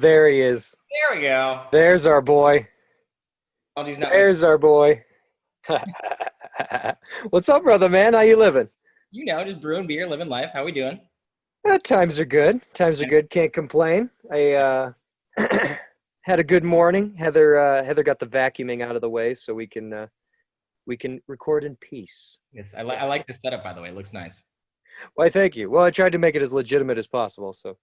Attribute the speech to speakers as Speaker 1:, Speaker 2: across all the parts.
Speaker 1: there he is.
Speaker 2: There we go.
Speaker 1: There's our boy.
Speaker 2: Oh, he's not.
Speaker 1: There's our boy. What's up, brother, man? How you living?
Speaker 2: Just brewing beer, living life. How we doing?
Speaker 1: Times are good. Times are good. Can't complain. I had a good morning. Heather got the vacuuming out of the way, so we can record in peace.
Speaker 2: Yes, I like the setup. By the way, it looks nice.
Speaker 1: Why, thank you. Well, I tried to make it as legitimate as possible, so.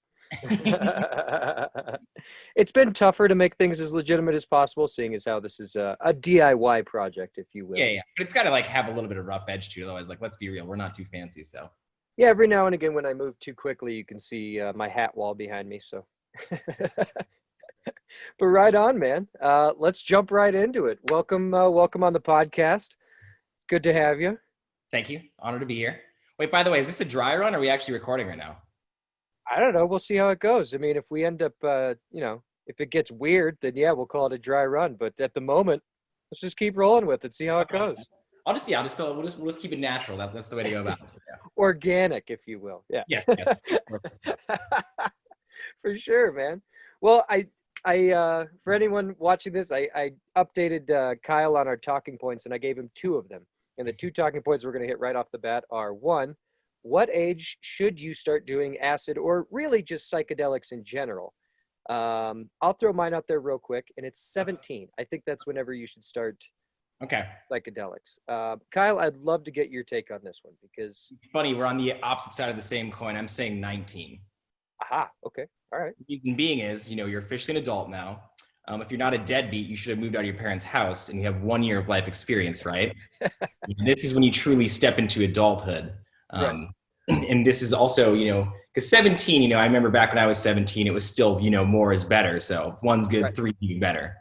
Speaker 1: It's been tougher to make things as legitimate as possible, seeing as how this is a DIY project, if you will.
Speaker 2: Yeah. But it's got to have a little bit of rough edge to it. Otherwise, let's be real, we're not too fancy. So.
Speaker 1: Yeah, every now and again when I move too quickly, you can see my hat wall behind me. So, but right on, man. Let's jump right into it. Welcome on the podcast. Good to have you.
Speaker 2: Thank you. Honored to be here. Wait, by the way, is this a dry run? Or are we actually recording right now?
Speaker 1: I don't know. We'll see how it goes. I mean, if we end up, if it gets weird, then yeah, we'll call it a dry run. But at the moment, let's just keep rolling with it. See how it goes.
Speaker 2: We'll just keep it natural. That's the way to go about it. Yeah.
Speaker 1: Organic, if you will. Yeah.
Speaker 2: Yes.
Speaker 1: For sure, man. Well, I for anyone watching this, I updated Kyle on our talking points, and I gave him 2 of them. And the 2 talking points we're going to hit right off the bat are: 1, what age should you start doing acid, or really just psychedelics in general? I'll throw mine out there real quick, and it's 17. I think that's whenever you should start psychedelics. Kyle, I'd love to get your take on this one, because
Speaker 2: it's funny, we're on the opposite side of the same coin. I'm saying 19.
Speaker 1: Aha, okay, all right.
Speaker 2: The reason being is, you're officially an adult now. If you're not a deadbeat, you should have moved out of your parents' house, and you have 1 year of life experience, right? This is when you truly step into adulthood.
Speaker 1: Right.
Speaker 2: And this is also, because 17, I remember back when I was 17, it was still, more is better. So 1's good, right. 3 even better,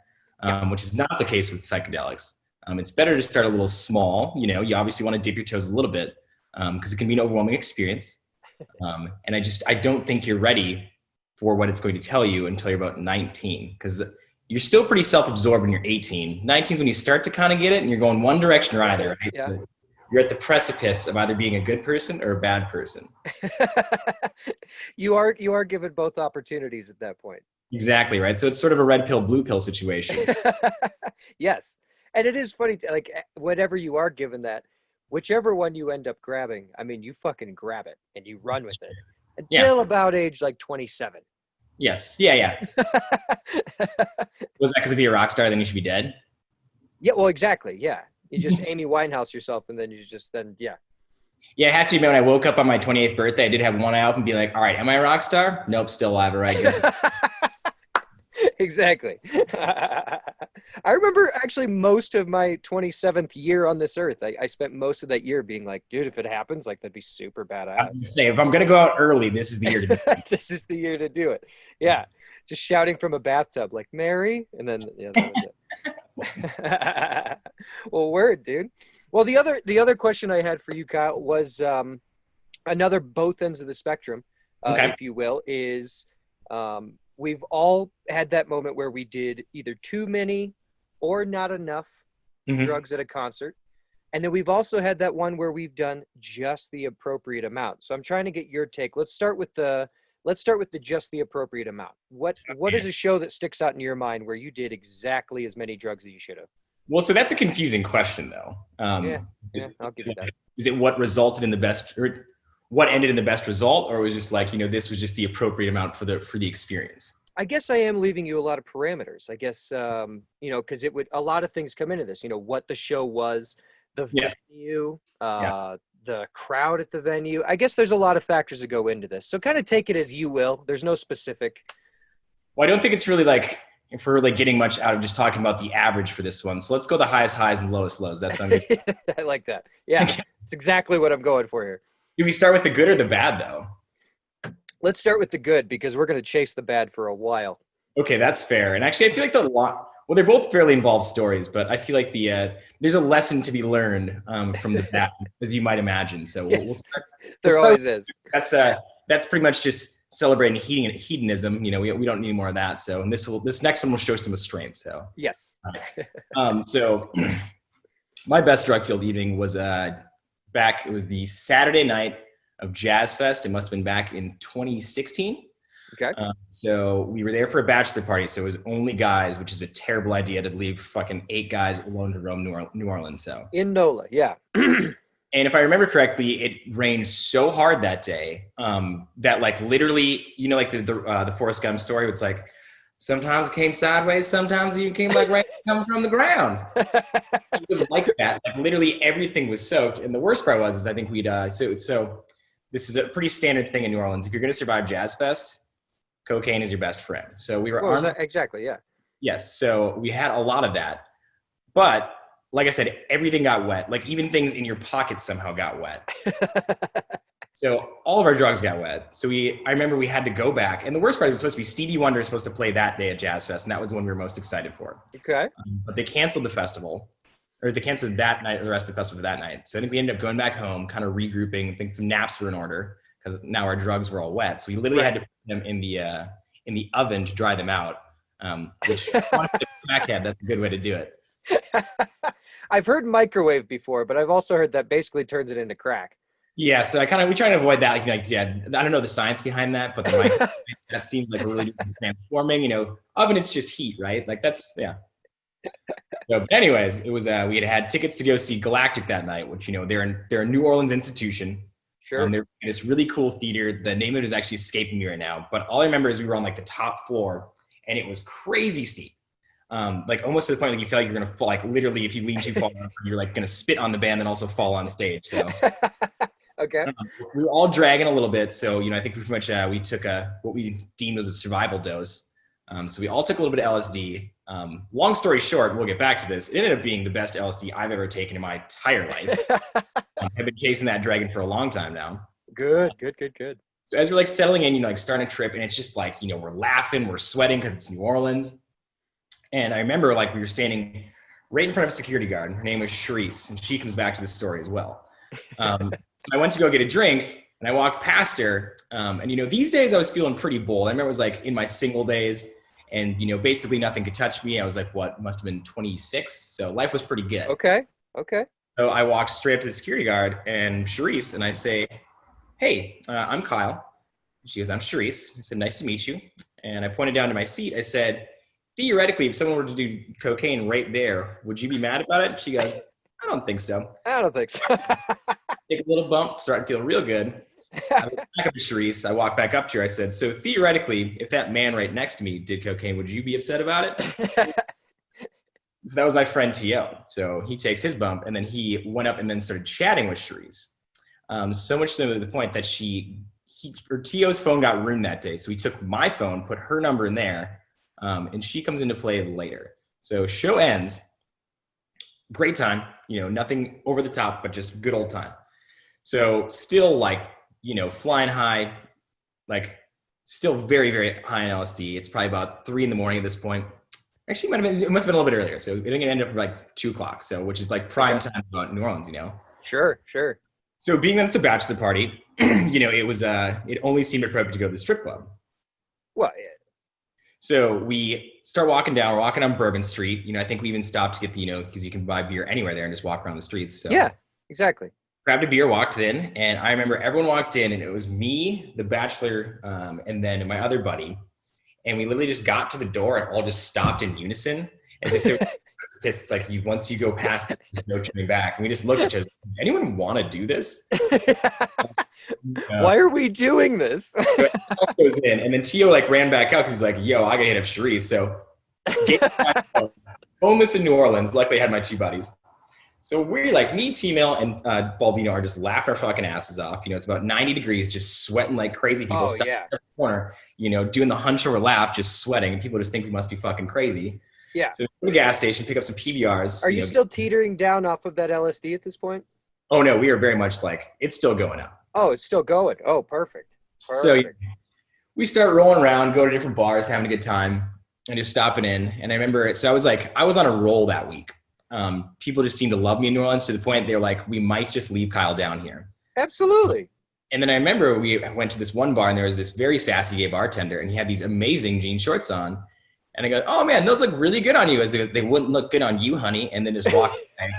Speaker 2: which is not the case with psychedelics. It's better to start a little small. You obviously want to dip your toes a little bit because it can be an overwhelming experience. And I don't think you're ready for what it's going to tell you until you're about 19, because you're still pretty self-absorbed when you're 18. 19 is when you start to kind of get it, and you're going one direction or either. Right?
Speaker 1: Yeah.
Speaker 2: You're at the precipice of either being a good person or a bad person.
Speaker 1: You are given both opportunities at that point.
Speaker 2: Exactly, right? So it's sort of a red pill, blue pill situation.
Speaker 1: Yes. And it is funny, whenever you are given that, whichever one you end up grabbing, I mean, you fucking grab it and you run with it until about age 27.
Speaker 2: Yes. Yeah. Was that because if you're a rock star, then you should be dead?
Speaker 1: Yeah, well, exactly. Yeah. You just Amy Winehouse yourself, and then Yeah,
Speaker 2: I have to admit, when I woke up on my 28th birthday, I did have one eye open and be like, all right, am I a rock star? Nope, still alive, all right.
Speaker 1: Exactly. I remember actually most of my 27th year on this earth. I spent most of that year being like, dude, if it happens, that'd be super badass.
Speaker 2: If I'm going to go out early, this is the year to do it.
Speaker 1: This is the year to do it. Yeah. Just shouting from a bathtub like, Mary, and then that was it. Well, word, dude. Well, the other question I had for you, Kyle, was another both ends of the spectrum, if you will, is we've all had that moment where we did either too many or not enough drugs at a concert. And then we've also had that one where we've done just the appropriate amount. So I'm trying to get your take. Let's start with the just the appropriate amount. What is a show that sticks out in your mind where you did exactly as many drugs as you should have?
Speaker 2: Well, so that's a confusing question, though.
Speaker 1: Yeah, I'll give you that.
Speaker 2: Is it what resulted in the best, or what ended in the best result, or was it just this was just the appropriate amount for the experience?
Speaker 1: I guess I am leaving you a lot of parameters. I guess because a lot of things come into this. What the show was, the venue, the crowd at the venue. I guess there's a lot of factors that go into this. So kind of take it as you will. There's no specific.
Speaker 2: Well, I don't think it's really if we're really getting much out of just talking about the average for this one. So let's go the highest highs and lowest lows. That's I
Speaker 1: like that. Yeah, it's exactly what I'm going for here.
Speaker 2: Do we start with the good or the bad, though?
Speaker 1: Let's start with the good, because we're going to chase the bad for a while.
Speaker 2: Okay, that's fair. And actually, I feel like they're both fairly involved stories, but I feel like there's a lesson to be learned from the bad, as you might imagine. So we'll start.
Speaker 1: There always is.
Speaker 2: That's pretty much just celebrating hedonism. We don't need more of that. So and this next one will show some restraint. So
Speaker 1: yes.
Speaker 2: So my best drug-filled evening was back. It was the Saturday night of Jazz Fest. It must have been back in 2016.
Speaker 1: Okay.
Speaker 2: So we were there for a bachelor party. So it was only guys, which is a terrible idea to leave fucking 8 guys alone to roam New Orleans. So
Speaker 1: In NOLA, yeah.
Speaker 2: and if I remember correctly, it rained so hard that day that like literally, you know, like the Forrest Gump story, it's like sometimes it came sideways, sometimes it even came like right coming from the ground. It was like that. Like literally everything was soaked. And the worst part was, is I think we'd so this is a pretty standard thing in New Orleans. If you're going to survive Jazz Fest, cocaine is your best friend. So we were armed.
Speaker 1: Exactly, yeah.
Speaker 2: Yes. So we had a lot of that. But like I said, everything got wet. Like even things in your pockets somehow got wet. So all of our drugs got wet. So I remember we had to go back. And the worst part is it was supposed to be Stevie Wonder supposed to play that day at Jazz Fest. And that was the one we were most excited for.
Speaker 1: Okay.
Speaker 2: But they canceled the festival. Or they canceled that night, or the rest of the festival that night. So I think we ended up going back home, kind of regrouping. I think some naps were in order because now our drugs were all wet. So we literally had to put them in the oven to dry them out. Which crackhead, that's a good way to do it.
Speaker 1: I've heard microwave before, but I've also heard that basically turns it into crack.
Speaker 2: Yeah, so we try to avoid that. Like, yeah, I don't know the science behind that, but the microwave, that seems like a really transforming. You know, oven it's just heat, right? Like that's yeah. So, but anyways, it was we had tickets to go see Galactic that night, which you know they're a New Orleans institution.
Speaker 1: Sure.
Speaker 2: They're in this really cool theater. The name of it is actually escaping me right now, but all I remember is we were on like the top floor, and it was crazy steep. Like almost to the point like you feel like you're gonna fall. Like literally, if you lean too far, you're like gonna spit on the band and also fall on stage. So.
Speaker 1: Okay.
Speaker 2: We were all dragging a little bit, so you know I think pretty much we took what we deemed was a survival dose. So we all took a little bit of LSD. Long story short, we'll get back to this. It ended up being the best LSD I've ever taken in my entire life. I've been chasing that dragon for a long time now.
Speaker 1: Good.
Speaker 2: So as we're like settling in, you know, like starting a trip, and it's just like, you know, we're laughing, we're sweating because it's New Orleans. And I remember like we were standing right in front of a security guard. Her name was Charisse, and she comes back to the story as well. So I went to go get a drink, and I walked past her. And, you know, these days I was feeling pretty bold. I remember it was like in my single days, and, you know, basically nothing could touch me. I was like, what, must have been 26. So life was pretty good.
Speaker 1: Okay.
Speaker 2: So I walked straight up to the security guard and Charisse, and I say, hey, I'm Kyle. She goes, I'm Charisse. I said, nice to meet you. And I pointed down to my seat. I said, theoretically, if someone were to do cocaine right there, would you be mad about it? She goes, I don't think so. Take a little bump, starting to feel real good. I went back up to Charisse. I walked back up to her. I said, so theoretically, if that man right next to me did cocaine, would you be upset about it? So that was my friend T.O. So he takes his bump, and then he went up and then started chatting with Charisse. So much so to the point that T.O.'s phone got ruined that day. So he took my phone, put her number in there, and she comes into play later. So show ends. Great time. You know, nothing over the top, but just good old time. So still like, you know, flying high, like still very, very high on LSD. It's probably about 3 a.m. at this point. Actually, it must have been a little bit earlier. So I think it ended up like 2 o'clock. So, which is like prime time in New Orleans, you know?
Speaker 1: Sure.
Speaker 2: So being that it's a bachelor party, you know, it only seemed appropriate to go to the strip club.
Speaker 1: Well, yeah.
Speaker 2: So we start walking down, we're walking on Bourbon Street. You know, I think we even stopped to get the, you know, because you can buy beer anywhere there and just walk around the streets. So
Speaker 1: yeah, exactly.
Speaker 2: Grabbed a beer, walked in, and I remember everyone walked in, and it was me, the bachelor, and then my other buddy. And we literally just got to the door and all just stopped in unison, as if they were pissed. It's like once you go past it, there's no turning back. And we just looked at each other. Does anyone want to do this?
Speaker 1: Why are we doing this?
Speaker 2: So goes in, and then Tio like ran back out because he's like, "Yo, I gotta hit up Charisse." So, homeless in New Orleans. Luckily, I had my 2 buddies. So we're like, me, T-Mail, and Baldino are just laughing our fucking asses off. You know, it's about 90 degrees, just sweating like crazy. People stuck in the corner, you know, doing the hunch over laugh, just sweating. And people just think we must be fucking crazy.
Speaker 1: Yeah.
Speaker 2: So we go to the gas station, pick up some PBRs.
Speaker 1: Are you still teetering down off of that LSD at this point?
Speaker 2: Oh, no, we are very much like, it's still going up.
Speaker 1: Oh, it's still going. Oh, perfect.
Speaker 2: So we start rolling around, go to different bars, having a good time, and just stopping in. And I remember, so I was on a roll that week. People just seemed to love me in New Orleans to the point they were like, we might just leave Kyle down here.
Speaker 1: Absolutely.
Speaker 2: And then I remember we went to this one bar, and there was this very sassy gay bartender, and he had these amazing jean shorts on. And I go, oh man, those look really good on you. As they wouldn't look good on you, honey. And then just walk away.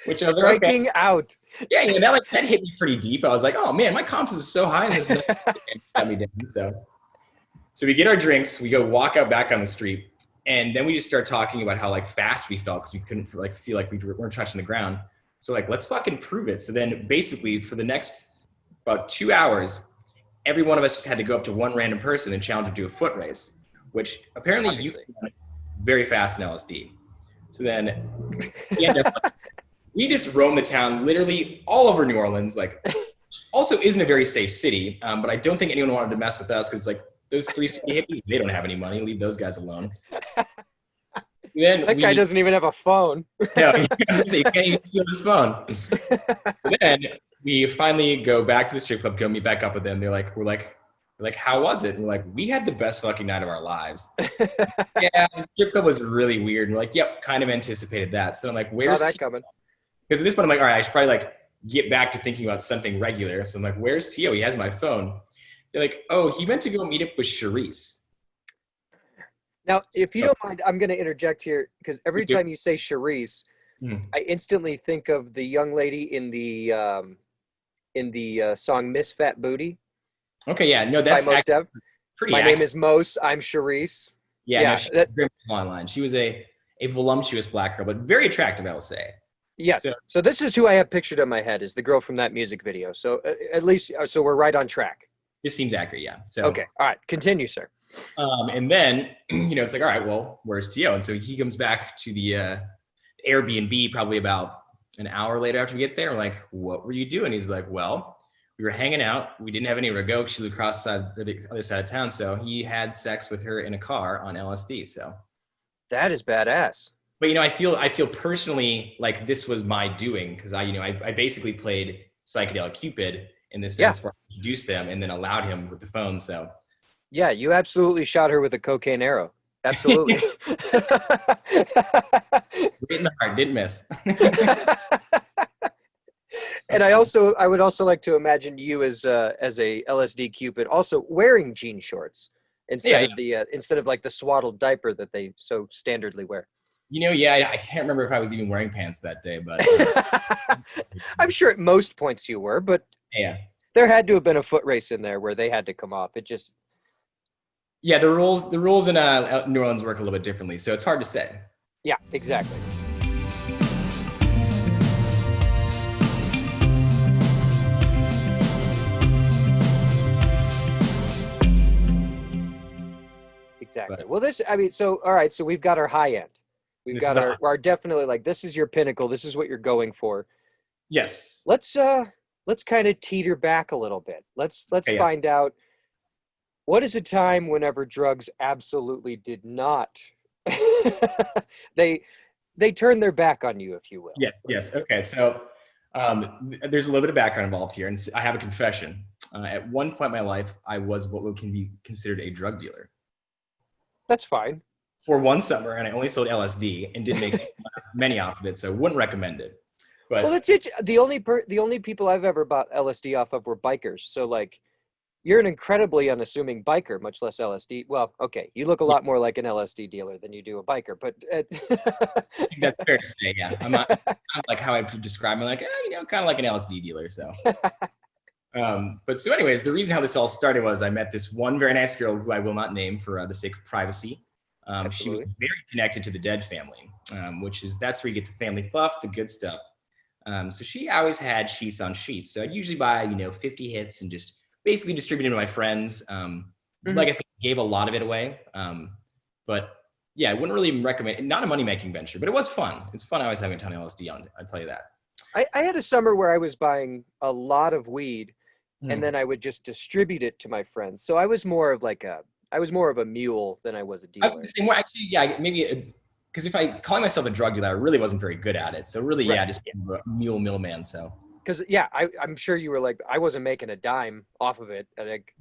Speaker 2: Which I was like, okay.
Speaker 1: Striking out.
Speaker 2: Yeah, that hit me pretty deep. I was like, oh man, my confidence is so high in this. Got me down. So we get our drinks, we go walk out back on the street, and then we just start talking about how like fast we felt because we couldn't feel like we weren't touching the ground. So like, let's fucking prove it. So then basically for the next about 2 hours, every one of us just had to go up to one random person and challenge them to do a foot race, which apparently you can run very fast in LSD. So then we just roam the town literally all over New Orleans. Like, also isn't a very safe city, but I don't think anyone wanted to mess with us because like those 3 skinny hippies, they don't have any money. Leave those guys alone. Then
Speaker 1: that guy doesn't even have a phone.
Speaker 2: No, you can't even steal his phone. Then we finally go back to the strip club, go meet back up with them. We're like, how was it? And we're like, we had the best fucking night of our lives. Yeah, the strip club was really weird. And we're like, yep, kind of anticipated that. So I'm like, where's
Speaker 1: that coming?
Speaker 2: Because at this point I'm like, all right, I should probably like get back to thinking about something regular. So I'm like, where's Tio? He has my phone. They're like, oh, he went to go meet up with Charisse.
Speaker 1: Now, if you don't mind, I'm going to interject here because every time you say Charisse, I instantly think of the young lady in the song "Miss Fat Booty."
Speaker 2: Okay, yeah, no, that's pretty.
Speaker 1: My name is Mose. I'm Charisse.
Speaker 2: Yeah, no, she's online. She was a voluptuous black girl, but very attractive, I will say.
Speaker 1: Yes. So this is who I have pictured in my head is the girl from that music video. So at least, so we're right on track.
Speaker 2: This seems accurate, yeah. So
Speaker 1: okay, all right, continue, sir.
Speaker 2: And then it's like, all right, well, where's Tio? And so he comes back to the Airbnb probably about an hour later after we get there. We're like, what were you doing? He's like, well, we were hanging out. We didn't have anywhere to go because she lived across the other side of town. So he had sex with her in a car on LSD. So
Speaker 1: that is badass.
Speaker 2: But I feel personally like this was my doing because I basically played psychedelic Cupid in the sense where I introduced them and then allowed him with the phone. So
Speaker 1: yeah, you absolutely shot her with a cocaine arrow. Absolutely.
Speaker 2: Right in the heart, didn't miss.
Speaker 1: And I would also like to imagine you as a LSD Cupid also wearing jean shorts instead of like the swaddled diaper that they so standardly wear.
Speaker 2: I can't remember if I was even wearing pants that day, but
Speaker 1: I'm sure at most points you were, but there had to have been a foot race in there where they had to come off. It just
Speaker 2: the rules in New Orleans work a little bit differently, so it's hard to say.
Speaker 1: Yeah, exactly. Exactly. But, well, all right, so we've got our high end. We've got our definitely like, this is your pinnacle. This is what you're going for.
Speaker 2: Yes.
Speaker 1: Let's kind of teeter back a little bit. Let's find out what is a time whenever drugs absolutely did not, they turned their back on you, if you will.
Speaker 2: Yes. Okay. So there's a little bit of background involved here, and I have a confession. At one point in my life, I was what can be considered a drug dealer.
Speaker 1: That's fine.
Speaker 2: For one summer, and I only sold LSD and didn't make many off of it, so I wouldn't recommend it. But
Speaker 1: well, that's it. The only people I've ever bought LSD off of were bikers. So like, you're an incredibly unassuming biker, much less LSD. Well, okay, you look a lot more like an LSD dealer than you do a biker, but
Speaker 2: I think that's fair to say. Yeah, I'm not like how I describe me, like kind of like an LSD dealer. So. But so anyways, the reason how this all started was I met this one very nice girl who I will not name for the sake of privacy. She was very connected to the Dead family, that's where you get the family fluff, the good stuff. So she always had sheets on sheets. So I'd usually buy, 50 hits and just basically distribute them to my friends. Like I said, gave a lot of it away. But yeah, I wouldn't really recommend, not a money-making venture, but it was fun. It's fun always having a ton of LSD on, I'll tell you that.
Speaker 1: I had a summer where I was buying a lot of weed and then I would just distribute it to my friends. So I was more of a mule than I was a dealer.
Speaker 2: I was saying, well, actually, yeah, maybe because if I calling myself a drug dealer, I really wasn't very good at it. So really, just a mule middleman. So
Speaker 1: because I'm sure you were like, I wasn't making a dime off of it. I think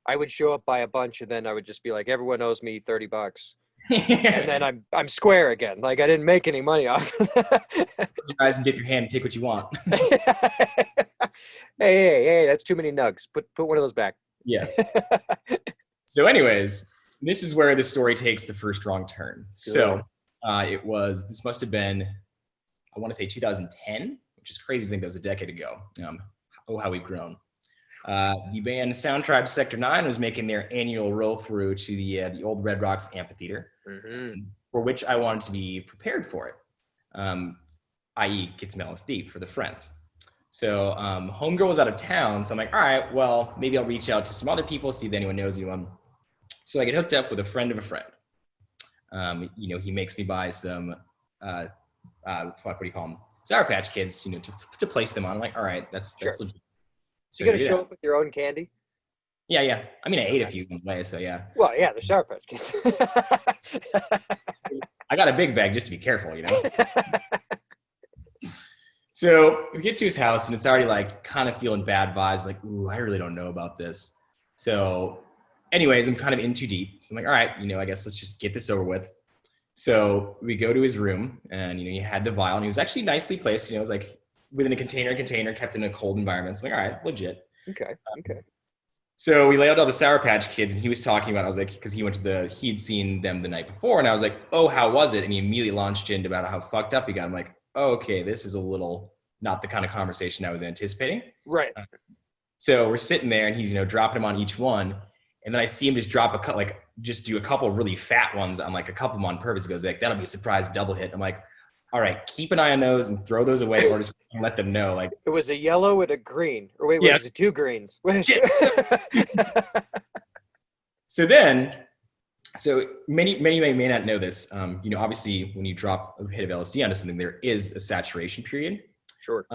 Speaker 1: I would show up buy a bunch and then I would just be like, everyone owes me $30. And then I'm square again. Like I didn't make any money off.
Speaker 2: Close your eyes and dip your hand and take what you want.
Speaker 1: Hey, that's too many nugs. Put one of those back.
Speaker 2: Yes. So anyways, this is where the story takes the first wrong turn. Good. So this must have been I want to say 2010, which is crazy to think that was a decade ago. How we've grown. The band Soundtribe Sector 9 was making their annual roll through to the old Red Rocks Amphitheater, for which I wanted to be prepared for it, i.e. get some LSD for the friends. So homegirl was out of town, so I'm like, all right, well, maybe I'll reach out to some other people, see if anyone knows anyone. So I get hooked up with a friend of a friend. He makes me buy some, what do you call them? Sour Patch Kids, to place them on. I'm like, all right, that's legit.
Speaker 1: So you got to show up with your own candy?
Speaker 2: Yeah. I mean, I ate a few on the way, so yeah.
Speaker 1: Well, yeah, the Sour Patch Kids.
Speaker 2: I got a big bag just to be careful, So we get to his house, and it's already like kind of feeling bad vibes, like, ooh, I really don't know about this. So anyways, I'm kind of in too deep. So I'm like, all right, I guess let's just get this over with. So we go to his room, and, he had the vial, and he was actually nicely placed. It was like within a container kept in a cold environment. So I'm like, all right, legit.
Speaker 1: Okay.
Speaker 2: So we laid out all the Sour Patch Kids, and he was talking about, I was like, because he'd seen them the night before, and I was like, oh, how was it? And he immediately launched into about how fucked up he got. I'm like, oh, okay, this is a little not the kind of conversation I was anticipating.
Speaker 1: Right.
Speaker 2: So we're sitting there, and he's, dropping them on each one. And then I see him just just do a couple really fat ones on like a couple of them on purpose. He goes like, that'll be a surprise double hit. I'm like, all right, keep an eye on those and throw those away, or just let them know. Like,
Speaker 1: it was a yellow and a green. Or wait, was it two greens?
Speaker 2: So many may not know this. Obviously when you drop a hit of LSD onto something, there is a saturation period.
Speaker 1: Sure.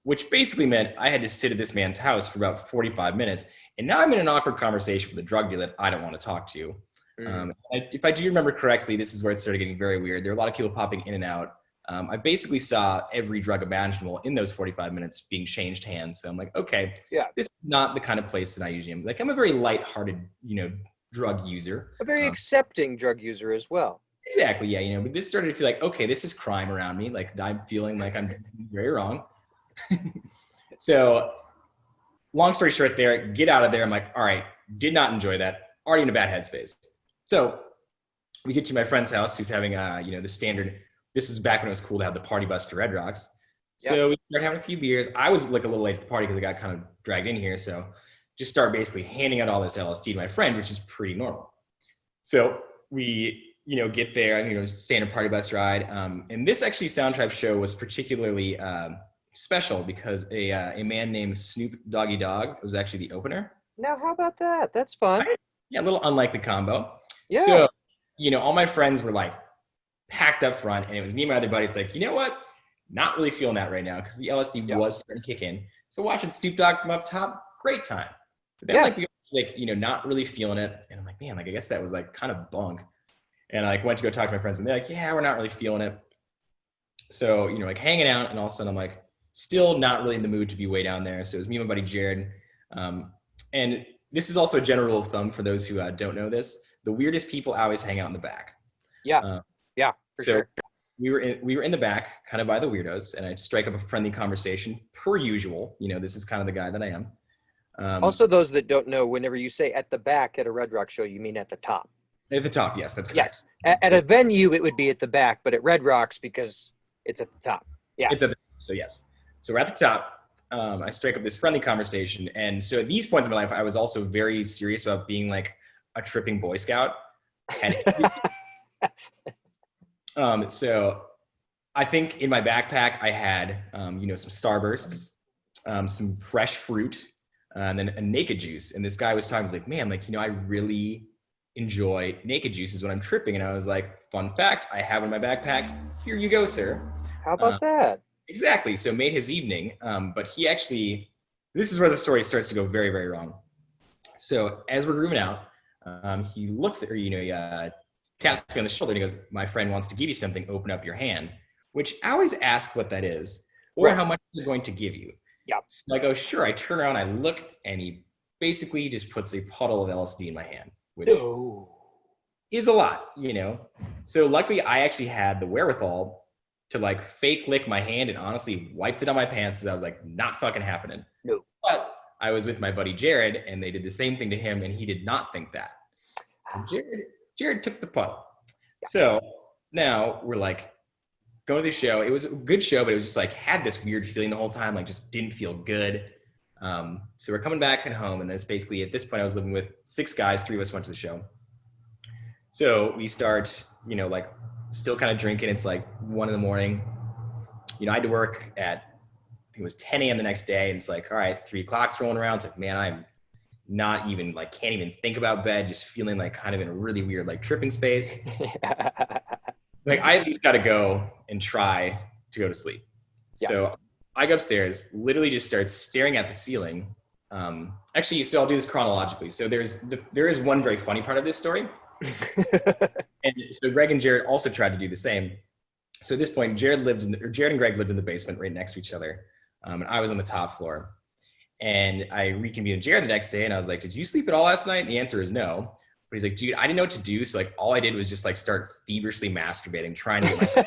Speaker 2: Which basically meant I had to sit at this man's house for about 45 minutes. And now I'm in an awkward conversation with a drug dealer that I don't want to talk to. If I do remember correctly, this is where it started getting very weird. There are a lot of people popping in and out. I basically saw every drug imaginable in those 45 minutes being changed hands. So I'm like, okay, this is not the kind of place that I usually am. Like, I'm a very lighthearted, drug user.
Speaker 1: A very accepting drug user as well.
Speaker 2: Exactly, yeah. But this started to feel like, okay, this is crime around me. Like, I'm feeling like I'm very wrong. So long story short there, get out of there. I'm like, all right, did not enjoy that. Already in a bad headspace. So we get to my friend's house who's having, the standard, this is back when it was cool to have the party bus to Red Rocks. So we start having a few beers. I was like a little late to the party because I got kind of dragged in here. So just start basically handing out all this LSD to my friend, which is pretty normal. So we, get there, standard party bus ride. And this actually Soundtribe show was particularly special because a man named Snoop Doggy Dogg was actually the opener.
Speaker 1: Now, how about that? That's fun.
Speaker 2: Yeah, a little unlikely combo.
Speaker 1: Yeah.
Speaker 2: So, all my friends were like packed up front, and it was me and my other buddy. It's like, you know what? Not really feeling that right now because the LSD was starting to kick in. So watching Snoop Dogg from up top, great time. So then not really feeling it. And I'm like, man, like I guess that was like kind of bunk. And I went to go talk to my friends, and they're like, yeah, we're not really feeling it. So, like hanging out, and all of a sudden I'm like, still not really in the mood to be way down there. So it was me and my buddy Jared. And this is also a general rule of thumb for those who don't know this. The weirdest people always hang out in the back.
Speaker 1: Yeah, for sure.
Speaker 2: We were in the back, kind of by the weirdos, and I'd strike up a friendly conversation per usual. This is kind of the guy that I am.
Speaker 1: Also, those that don't know, whenever you say at the back at a Red Rock show, you mean at the top.
Speaker 2: At the top, yes, that's correct.
Speaker 1: Yes, at a venue, it would be at the back, but at Red Rocks, because it's at the top. Yeah.
Speaker 2: It's at the top, so yes. So we're at the top. I strike up this friendly conversation. And so at these points in my life, I was also very serious about being like a tripping Boy Scout. So I think in my backpack, I had, some Starbursts, some fresh fruit, and then a naked juice. And this guy was talking, was like, man, like, I really enjoy naked juices when I'm tripping. And I was like, fun fact, I have in my backpack. Here you go, sir.
Speaker 1: How about that?
Speaker 2: Exactly. So made his evening. But he actually, this is where the story starts to go very, very wrong. So as we're grooving out, he looks at her, he taps me on the shoulder and he goes, my friend wants to give you something, open up your hand, which I always ask what that is or how much they're going to give you.
Speaker 1: Yeah.
Speaker 2: So I go, sure. I turn around, I look, and he basically just puts a puddle of LSD in my hand, which is a lot, So luckily I actually had the wherewithal to like fake lick my hand and honestly wiped it on my pants. And I was like, not fucking happening.
Speaker 1: No.
Speaker 2: But I was with my buddy Jared and they did the same thing to him and he did not think that. And Jared took the puddle. Yeah. So now we're like, going to the show. It was a good show, but it was just like had this weird feeling the whole time, like just didn't feel good. So we're coming back and home, and that's basically at this point I was living with 6 guys. 3 of us went to the show. So we start, like still kind of drinking. It's like 1 a.m. I had to work at, I think it was 10 a.m. the next day. And it's like, all right, 3 o'clock's rolling around. It's like, man, I'm not even like, can't even think about bed. Just feeling like kind of in a really weird, like tripping space. Like I at least got to go and try to go to sleep. Yeah. So I go upstairs, literally just start staring at the ceiling. Actually, so I'll do this chronologically. So there is one very funny part of this story. And so Greg and Jared also tried to do the same. So at this point, Jared and Greg lived in the basement right next to each other. And I was on the top floor. And I reconvened with Jared the next day, and I was like, did you sleep at all last night? And the answer is no. But he's like, dude, I didn't know what to do. So like all I did was just like start feverishly masturbating, trying to get myself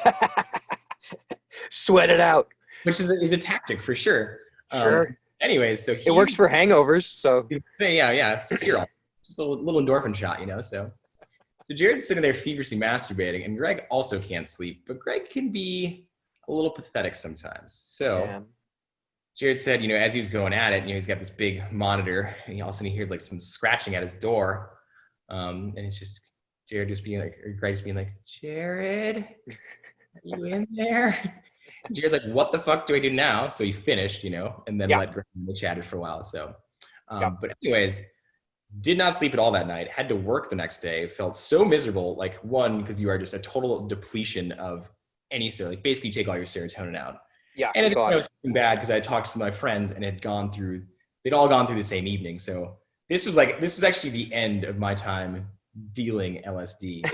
Speaker 1: sweat it out.
Speaker 2: Which is a tactic for sure.
Speaker 1: Sure.
Speaker 2: Anyways, so
Speaker 1: it works for hangovers. So
Speaker 2: yeah, it's a cure. Just a little endorphin shot, So Jared's sitting there feverishly masturbating, and Greg also can't sleep, but Greg can be a little pathetic sometimes. So Jared said, as he was going at it, he's got this big monitor, and all of a sudden he hears like some scratching at his door. And it's just Jared just being like, or Greg just being like, Jared, are you in there? And Jared's like, what the fuck do I do now? So he finished, and then let Greg, and they chatted for a while. So, but anyways, did not sleep at all that night, had to work the next day, felt so miserable. Like one, because you are just a total depletion of any like basically you take all your serotonin out.
Speaker 1: Yeah.
Speaker 2: And it was bad because I talked to my friends and they'd all gone through the same evening. So this was actually the end of my time dealing LSD.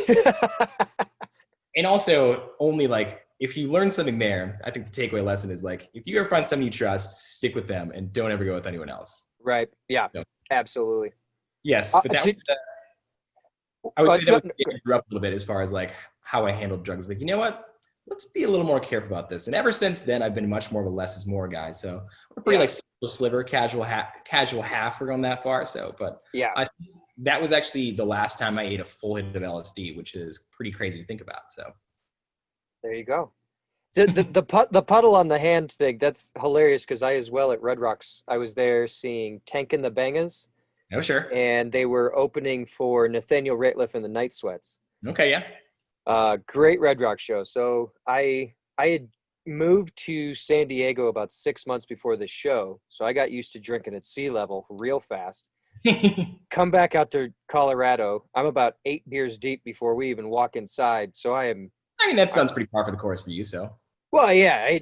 Speaker 2: And also only like, if you learn something there, I think the takeaway lesson is like, if you ever find someone you trust, stick with them and don't ever go with anyone else.
Speaker 1: Right. Yeah, so, absolutely.
Speaker 2: Yes. But that I would say that grew up a little bit as far as like how I handled drugs. Like, you know what? Let's be a little more careful about this. And ever since then, I've been much more of a less is more guy. So we're pretty like sliver, casual half. We're going that far. So, but I think that was actually the last time I ate a full hit of LSD, which is pretty crazy to think about. So
Speaker 1: there you go. The puddle on the hand thing, that's hilarious because I as well at Red Rocks, I was there seeing Ckin the Bangas.
Speaker 2: Oh, sure.
Speaker 1: And they were opening for Nathaniel Rateliff and the Night Sweats.
Speaker 2: Okay, yeah.
Speaker 1: Great Red Rock show. So I had moved to San Diego about 6 months before the show. So I got used to drinking at sea level real fast. Come back out to Colorado. I'm about 8 beers deep before we even walk inside. So
Speaker 2: that sounds pretty par for the course for you, so.
Speaker 1: Well, yeah,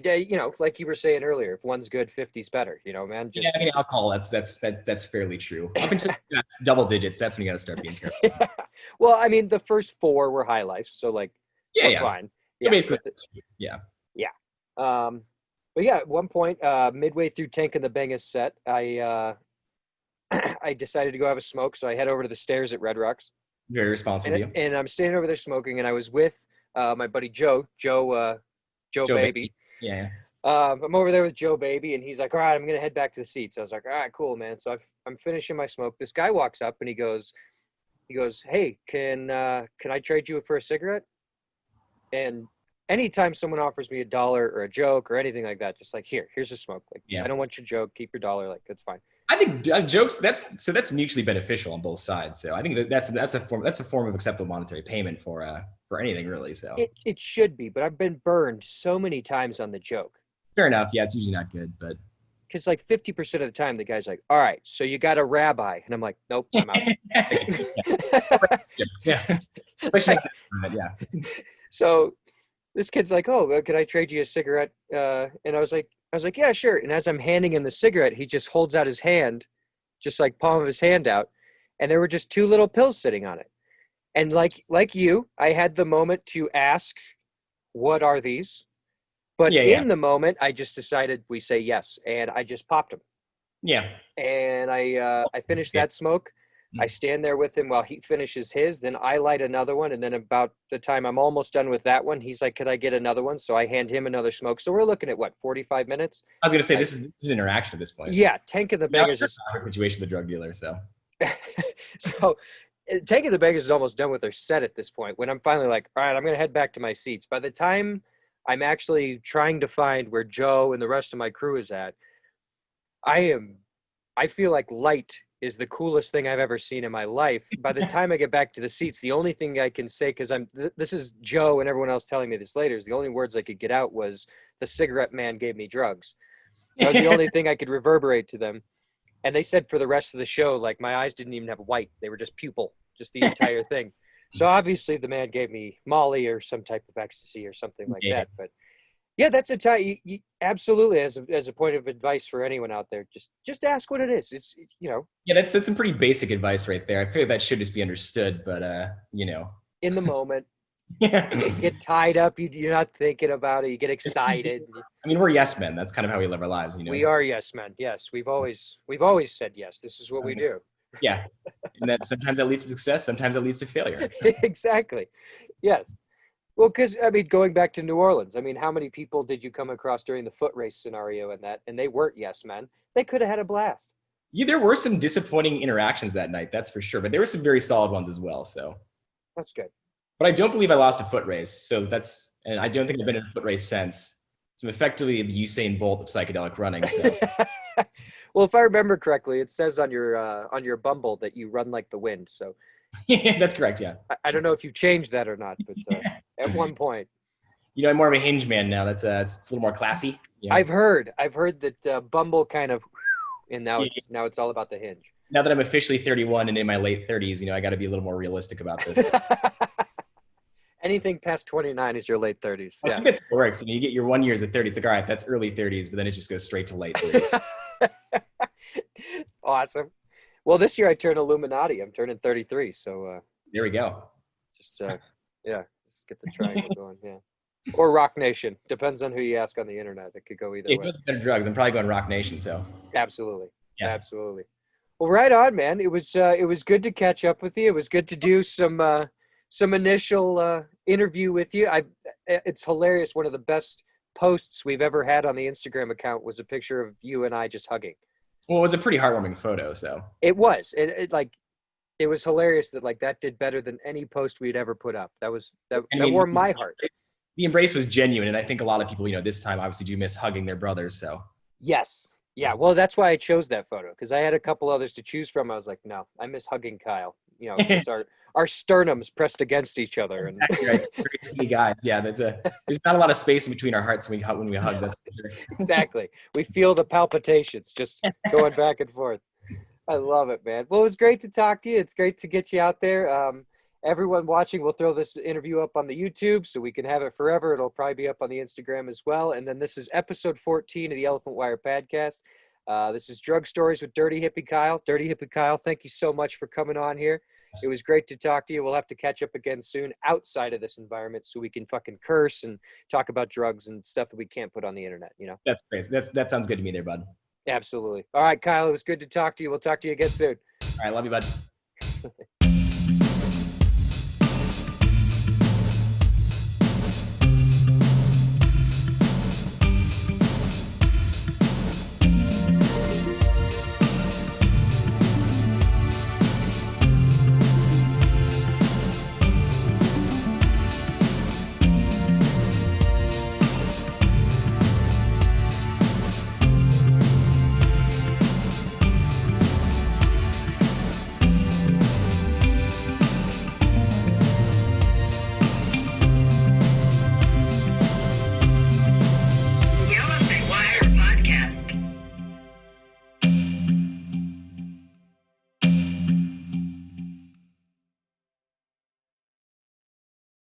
Speaker 1: like you were saying earlier, if one's good, 50's better, man.
Speaker 2: Alcohol, that's fairly true. Up until double digits, that's when you got to start being careful.
Speaker 1: Yeah. Well, I mean, the first 4 were high life, so like, we're fine.
Speaker 2: Yeah, basically, yeah.
Speaker 1: But yeah, at one point, midway through Ckin the Bangas set, I decided to go have a smoke, so I head over to the stairs at Red Rocks.
Speaker 2: Very responsible of you.
Speaker 1: And I'm standing over there smoking, and I was with my buddy Joe Baby.
Speaker 2: Yeah.
Speaker 1: I'm over there with Joe Baby, and he's like, all right, I'm going to head back to the seats. I was like, all right, cool, man. So I'm finishing my smoke. This guy walks up, and he goes, hey, can I trade you for a cigarette? And anytime someone offers me $1 or a joke or anything like that, just like, here's a smoke. Like, I don't want your joke. Keep your $1. Like, that's fine.
Speaker 2: I think jokes, that's mutually beneficial on both sides. So I think that's a form of acceptable monetary payment for anything really. So
Speaker 1: it should be, but I've been burned so many times on the joke.
Speaker 2: Fair enough. Yeah, it's usually not good, but
Speaker 1: because like 50% of the time the guy's like, all right, so you got a rabbi, and I'm like, nope, I'm out.
Speaker 2: Yeah, especially yeah.
Speaker 1: So this kid's like, oh, could I trade you a cigarette? And I was like, yeah, sure. And as I'm handing him the cigarette, he just holds out his hand, just like palm of his hand out, and there were just 2 little pills sitting on it. And like you, I had the moment to ask, what are these? But in the moment, I just decided we say yes, and I just popped them.
Speaker 2: Yeah.
Speaker 1: And I finished that smoke. I stand there with him while he finishes his. Then I light another one, and then about the time I'm almost done with that one, he's like, "Could I get another one?" So I hand him another smoke. So we're looking at what, 45 minutes?
Speaker 2: I'm gonna say this is an interaction at this point.
Speaker 1: Yeah, Ckin the Bangas is
Speaker 2: a situation with the drug dealer. So,
Speaker 1: so Ckin the Bangas is almost done with their set at this point. When I'm finally like, all right, I'm gonna head back to my seats. By the time I'm actually trying to find where Joe and the rest of my crew is at. I feel like light is the coolest thing I've ever seen in my life. By the time I get back to the seats, the only thing I can say, because this is Joe and everyone else telling me this later, is the only words I could get out was the cigarette man gave me drugs. That was the only thing I could reverberate to them. And they said for the rest of the show, like my eyes didn't even have white. They were just pupil, just the entire thing. So obviously the man gave me Molly or some type of ecstasy or something like that. But yeah, that's a time. You absolutely, as a point of advice for anyone out there, just ask what it is. It's, you know.
Speaker 2: Yeah, that's some pretty basic advice right there. I feel like that should just be understood, but you know.
Speaker 1: In the moment.
Speaker 2: Yeah.
Speaker 1: You get tied up. You're not thinking about it. You get excited.
Speaker 2: I mean, we're yes men. That's kind of how we live our lives. You know,
Speaker 1: we are yes men. Yes, we've always said yes. This is what we do.
Speaker 2: Yeah, and that sometimes that leads to success. Sometimes it leads to failure.
Speaker 1: Exactly. Yes. Well, because, I mean, going back to New Orleans, I mean, how many people did you come across during the foot race scenario and they weren't yes men? They could have had a blast.
Speaker 2: Yeah, there were some disappointing interactions that night, that's for sure. But there were some very solid ones as well. So
Speaker 1: that's good.
Speaker 2: But I don't believe I lost a foot race. So and I don't think I've been in a foot race since. So I'm effectively the Usain Bolt of psychedelic running. So.
Speaker 1: Well, if I remember correctly, it says on your Bumble that you run like the wind. So
Speaker 2: yeah, that's correct. Yeah.
Speaker 1: I don't know if you changed that or not, but at one point.
Speaker 2: You know, I'm more of a hinge man now. It's a little more classy. Yeah.
Speaker 1: I've heard that Bumble kind of, and now it's all about the hinge.
Speaker 2: Now that I'm officially 31 and in my late 30s, you know, I got to be a little more realistic about this.
Speaker 1: Anything past 29 is your late 30s.
Speaker 2: I think that's how it works. You know, you get your 1 years at 30. It's like, all right, that's early 30s, but then it just goes straight to late 30s.
Speaker 1: Awesome. Well, this year I turn Illuminati. I'm turning 33. So
Speaker 2: there we go.
Speaker 1: Just just get the triangle going. Yeah. Or Rock Nation. Depends on who you ask on the internet. It could go either way.
Speaker 2: If it was better drugs, I'm probably going Rock Nation. So
Speaker 1: absolutely.
Speaker 2: Yeah.
Speaker 1: Absolutely. Well, right on, man. It was good to catch up with you. It was good to do some initial interview with you. It's hilarious. One of the best posts we've ever had on the Instagram account was a picture of you and I just hugging.
Speaker 2: Well, it was a pretty heartwarming photo. So
Speaker 1: it was. It was hilarious that did better than any post we'd ever put up. That warmed my heart.
Speaker 2: The embrace was genuine, and I think a lot of people, you know, this time obviously do miss hugging their brothers. So
Speaker 1: yes. Yeah, well, that's why I chose that photo, because I had a couple others to choose from. I was like, no, I miss hugging Kyle. You know, just our sternums pressed against each other. And
Speaker 2: exactly right. Very skinny guys. Yeah, there's not a lot of space in between our hearts when we hug. That's for sure.
Speaker 1: Exactly. We feel the palpitations just going back and forth. I love it, man. Well, it was great to talk to you. It's great to get you out there. Everyone watching, we'll throw this interview up on the YouTube so we can have it forever. It'll probably be up on the Instagram as well. And then this is episode 14 of the Elephant Wire Podcast. This is Drug Stories with Dirty Hippie Kyle. Dirty Hippie Kyle, thank you so much for coming on here. It was great to talk to you. We'll have to catch up again soon outside of this environment so we can fucking curse and talk about drugs and stuff that we can't put on the internet, you know?
Speaker 2: That's great. That sounds good to me there, bud.
Speaker 1: Absolutely. All right, Kyle, it was good to talk to you. We'll talk to you again soon.
Speaker 2: All right, love you, bud.